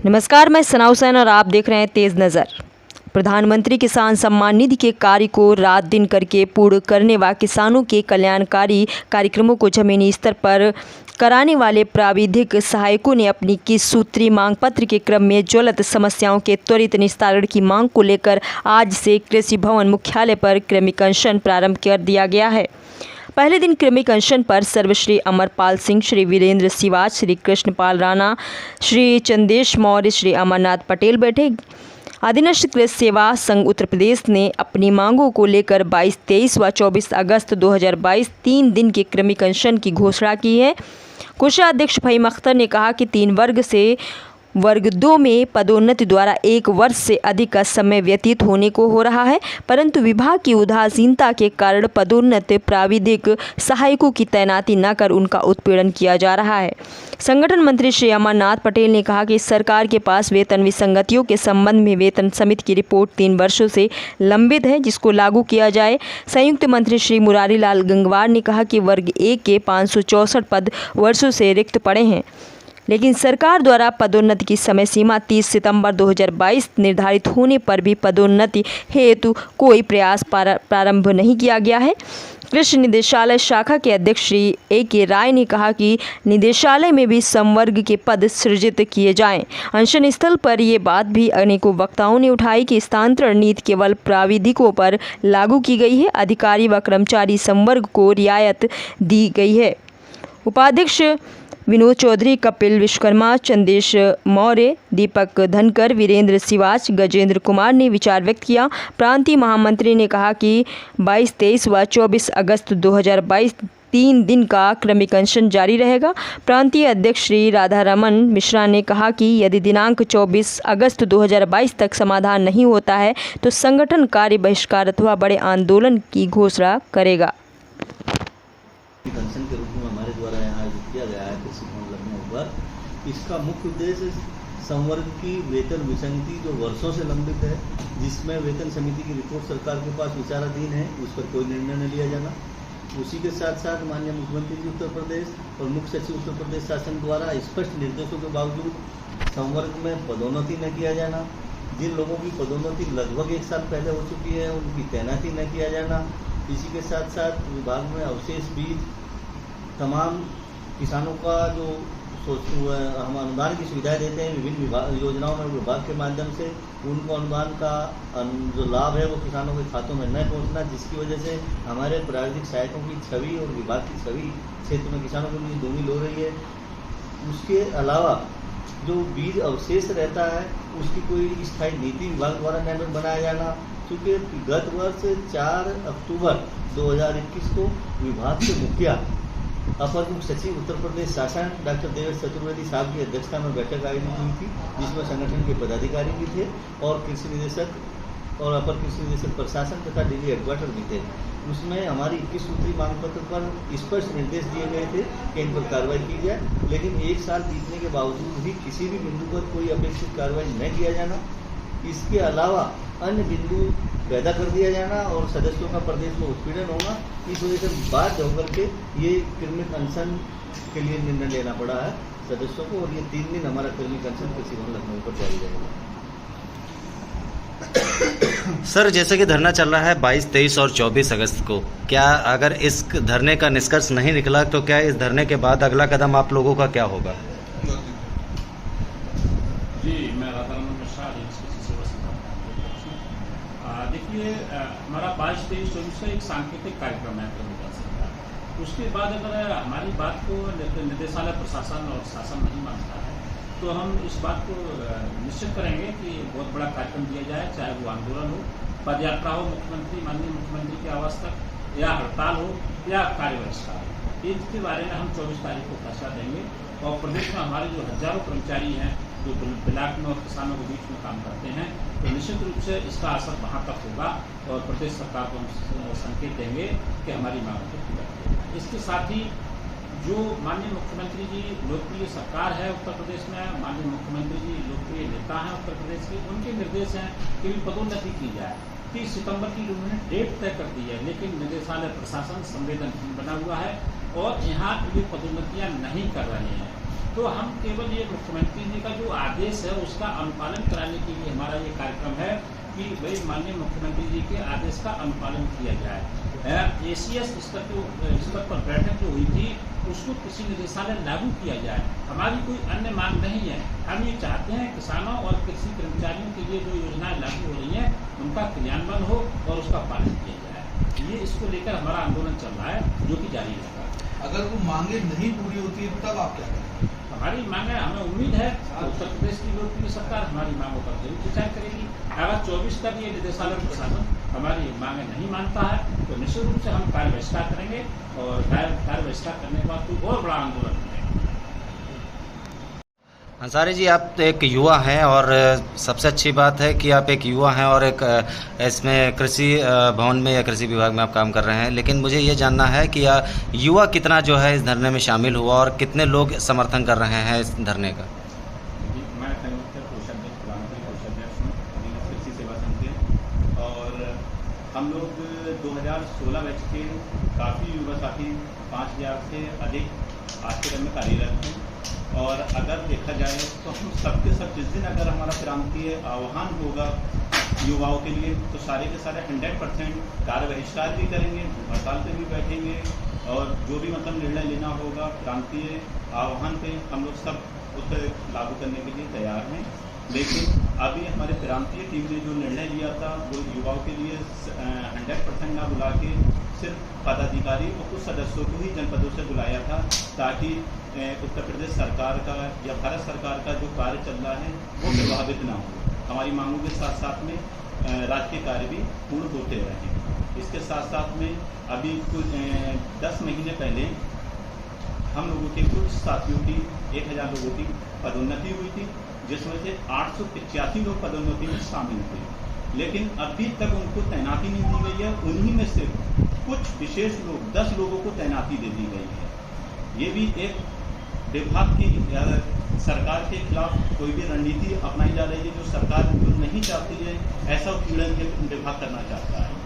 नमस्कार, मैं सना हुसैन और आप देख रहे हैं तेज़ नज़र। प्रधानमंत्री किसान सम्मान निधि के कार्य को रात दिन करके पूर्ण करने व किसानों के कल्याणकारी कार्यक्रमों को जमीनी स्तर पर कराने वाले प्राविधिक सहायकों ने अपनी 21 सूत्री मांग पत्र के क्रम में ज्वलंत समस्याओं के त्वरित निस्तारण की मांग को लेकर आज से कृषि भवन मुख्यालय पर क्रमिक अनशन प्रारंभ कर दिया गया है। पहले दिन क्रमिक अनशन पर सर्वश्री अमरपाल सिंह, श्री वीरेंद्र सिवाच, श्री कृष्णपाल राणा, श्री चंदेश मौर्य, श्री अमरनाथ पटेल बैठे। आदिनश्ट कृषि सेवा संघ उत्तर प्रदेश ने अपनी मांगों को लेकर 22, 23 व 24 अगस्त 2022 3 दिन के क्रमिक अनशन की घोषणा की है। कोषाध्यक्ष फहीम अख्तर ने कहा कि 3 वर्ग से वर्ग 2 में पदोन्नति द्वारा 1 वर्ष से अधिक का समय व्यतीत होने को हो रहा है, परंतु विभाग की उदासीनता के कारण पदोन्नत प्राविधिक सहायकों की तैनाती न कर उनका उत्पीड़न किया जा रहा है। संगठन मंत्री श्री अमरनाथ पटेल ने कहा कि सरकार के पास वेतन विसंगतियों के संबंध में वेतन समिति की रिपोर्ट 3 वर्षों से लंबित है, जिसको लागू किया जाए। संयुक्त मंत्री श्री मुरारी लाल गंगवार ने कहा कि वर्ग 1 के 564 पद वर्षों से रिक्त पड़े हैं, लेकिन सरकार द्वारा पदोन्नति की समय सीमा 30 सितंबर 2022 निर्धारित होने पर भी पदोन्नति हेतु कोई प्रयास प्रारंभ नहीं किया गया है। कृषि निदेशालय शाखा के अध्यक्ष श्री A.K. राय ने कहा कि निदेशालय में भी समवर्ग के पद सृजित किए जाएं। अनशन स्थल पर ये बात भी अनेकों वक्ताओं ने उठाई कि स्थानांतरण नीति केवल प्राविधिकों पर लागू की गई है, अधिकारी व कर्मचारी समवर्ग को रियायत दी गई है। उपाध्यक्ष विनोद चौधरी, कपिल विश्वकर्मा, चंदेश मौर्य, दीपक धनकर, वीरेंद्र सिवाच, गजेंद्र कुमार ने विचार व्यक्त किया। प्रांतीय महामंत्री ने कहा कि 22, 23 व 24 अगस्त 2022 3 दिन का क्रमिक अनशन जारी रहेगा। प्रांतीय अध्यक्ष श्री राधारमन मिश्रा ने कहा कि यदि दिनांक 24 अगस्त 2022 तक समाधान नहीं होता है तो संगठन कार्य बहिष्कार अथवा बड़े आंदोलन की घोषणा करेगा। अनशन के रूप में हमारे द्वारा यहाँ आयोजित किया गया है कृषि भवन लखनऊ पर। इसका मुख्य उद्देश्य संवर्ग की वेतन विसंगति जो वर्षों से लंबित है, जिसमें वेतन समिति की रिपोर्ट सरकार के पास विचाराधीन है, उस पर कोई निर्णय न लिया जाना। उसी के साथ साथ माननीय मुख्यमंत्री जी उत्तर प्रदेश और मुख्य सचिव उत्तर प्रदेश शासन द्वारा स्पष्ट निर्देशों के बावजूद संवर्ग में पदोन्नति न किया जाना। जिन लोगों की पदोन्नति लगभग 1 साल पहले हो चुकी है, उनकी तैनाती न किया जाना। इसी के साथ साथ विभाग में अवशेष बीज तमाम किसानों का जो हम अनुदान की सुविधाएं देते हैं विभिन्न योजनाओं में विभाग के माध्यम से, उनको अनुदान का जो लाभ है वो किसानों के खातों में न पहुंचना, जिसकी वजह से हमारे प्राविधिक सहायकों की छवि और विभाग की छवि क्षेत्र में किसानों के लिए धूमिल हो रही है। उसके अलावा जो बीज अवशेष रहता है उसकी कोई स्थायी नीति विभाग द्वारा न बनाया जाना, क्योंकि गत वर्ष 4 अक्टूबर 2021 को विभाग के मुखिया अपर मुख्य सचिव उत्तर प्रदेश शासन डॉक्टर देवेश चतुर्वेदी साहब की अध्यक्षता में बैठक आयोजित हुई थी, जिसमें संगठन के पदाधिकारी भी थे और कृषि निदेशक और अपर कृषि निदेशक प्रशासन तथा DG हेडक्वार्टर भी थे। उसमें हमारी 21 सूत्री मांग पत्र पर स्पष्ट निर्देश दिए गए थे कि इन पर कार्रवाई की जाए, लेकिन 1 साल बीतने के बावजूद भी किसी भी बिंदु पर कोई अपेक्षित कार्रवाई न किया जाना। इसके अलावा अन्य बिंदु पैदा कर दिया जाना और सदस्यों का प्रदेश में उत्पीड़न होना, इस वजह से बाध्य होकर के ये क्रमिक अनशन के लिए निर्णय लेना पड़ा है सदस्यों को, और ये 3 दिन हमारा क्रमिक अनशन कृषि भवन लखनऊ पर जारी रहेगा। सर, जैसे कि धरना चल रहा है 22, 23 और 24 अगस्त को, क्या अगर इस धरने का निष्कर्ष नहीं निकला तो क्या इस धरने के बाद अगला कदम आप लोगों का क्या होगा? जी, मैं राधारमन मिश्रा देखिए, हमारा 22, 23, 24 का एक सांकेतिक कार्यक्रम है प्रमुख सरकार। उसके बाद अगर हमारी बात को निदेशालय प्रशासन और शासन नहीं मानता है तो हम इस बात को निश्चित करेंगे कि बहुत बड़ा कार्यक्रम दिया जाए, चाहे वो आंदोलन हो, पदयात्रा हो, माननीय मुख्यमंत्री के आवास तक, या हड़ताल हो या कार्य बहिष्कार हो। इसके बारे में हम 24 तारीख को फैसला देंगे। और प्रदेश में हमारे जो हजारों कर्मचारी हैं जो ब्लॉक में और किसानों के बीच में काम करते हैं, तो निश्चित रूप से इसका असर वहाँ तक होगा और प्रदेश सरकार को हम संकेत देंगे कि हमारी मांगों को पूरा करें। इसके साथ ही जो माननीय मुख्यमंत्री जी लोकप्रिय सरकार है उत्तर प्रदेश में, माननीय मुख्यमंत्री जी लोकप्रिय नेता हैं उत्तर प्रदेश के, उनके निर्देश हैं कि पदोन्नति की जाए। 30 सितंबर की उन्होंने डेट तय कर दी है, लेकिन निदेशालय प्रशासन संवेदनशील बना हुआ है और यहाँ ये पदोन्नतियाँ नहीं कर रहे हैं। तो हम केवल ये मुख्यमंत्री जी का जो आदेश है उसका अनुपालन कराने के लिए हमारा ये कार्यक्रम है कि भाई माननीय मुख्यमंत्री जी के आदेश का अनुपालन किया जाए। एसीएस स्तर पर बैठक जो हुई थी उसको कृषि निदेशालय लागू किया जाए। हमारी कोई अन्य मांग नहीं है। हम ये चाहते हैं किसानों और कृषि कर्मचारियों के लिए जो योजनाएं लागू हो रही हैं उनका क्रियान्वयन हो और उसका पालन किया जाए। ये इसको लेकर हमारा आंदोलन चल रहा है जो कि जारी रहेगा। अगर वो मांगे नहीं पूरी होती है तब आप क्या करेंगे? हमारी मांग है, हमें उम्मीद है उत्तर प्रदेश की लोकप्रिय सरकार हमारी मांगों पर जरूर विचार करेगी। अगर 24 तक ये निदेशालय प्रशासन हमारी मांगे नहीं मानता है तो निश्चित रूप से हम कार्य बहिष्कार करेंगे और कार्य बहिष्कार करने के बाद कोई और बड़ा आंदोलन करेंगे। अंसारी जी, आप एक युवा हैं और सबसे अच्छी बात है कि आप एक युवा हैं और एक इसमें कृषि भवन में या कृषि विभाग में आप काम कर रहे हैं, लेकिन मुझे ये जानना है कि युवा कितना जो है इस धरने में शामिल हुआ और कितने लोग समर्थन कर रहे हैं इस धरने का? मैं संयुक्त कोषाध्यक्ष प्रधानमंत्री कोषाध्यक्ष हूँ कृषि सेवा संघ के, और हम लोग 2016 बैच के काफ़ी युवा साथी 5000 से अधिक आज के दिन में कार्यरत हैं। और अगर देखा जाए तो हम सबके सब जिस दिन अगर हमारा प्रांतीय आह्वान होगा युवाओं के लिए तो सारे के सारे 100% कार्य बहिष्कार भी करेंगे, हड़ताल पे भी बैठेंगे और जो भी मतलब निर्णय लेना होगा प्रांतीय आह्वान पे हम लोग सब उसे लागू करने के लिए तैयार हैं। लेकिन अभी हमारे प्रांतीय टीम ने जो निर्णय लिया था वो युवाओं के लिए 100% ना बुला के सिर्फ पदाधिकारी और कुछ सदस्यों को ही जनपदों से बुलाया था ताकि उत्तर प्रदेश सरकार का या भारत सरकार का जो कार्य चल रहा है वो प्रभावित ना हो। हमारी मांगों के साथ साथ में राज्य के कार्य भी पूर्ण होते रहें। इसके साथ साथ में अभी कुछ 10 महीने पहले हम लोगों के कुछ साथियों की 1000 लोगों की पदोन्नति हुई थी, जिसमें से 885 लोग पदोन्नति में शामिल थे, लेकिन अभी तक उनको तैनाती नहीं दी गई है। उन्हीं में से कुछ विशेष लोग 10 लोगों को तैनाती दे दी गई है। ये भी एक विभाग की सरकार के खिलाफ कोई भी रणनीति अपनाई जा रही है जो सरकार नहीं चाहती है, ऐसा उत्पीड़न विभाग करना चाहता है।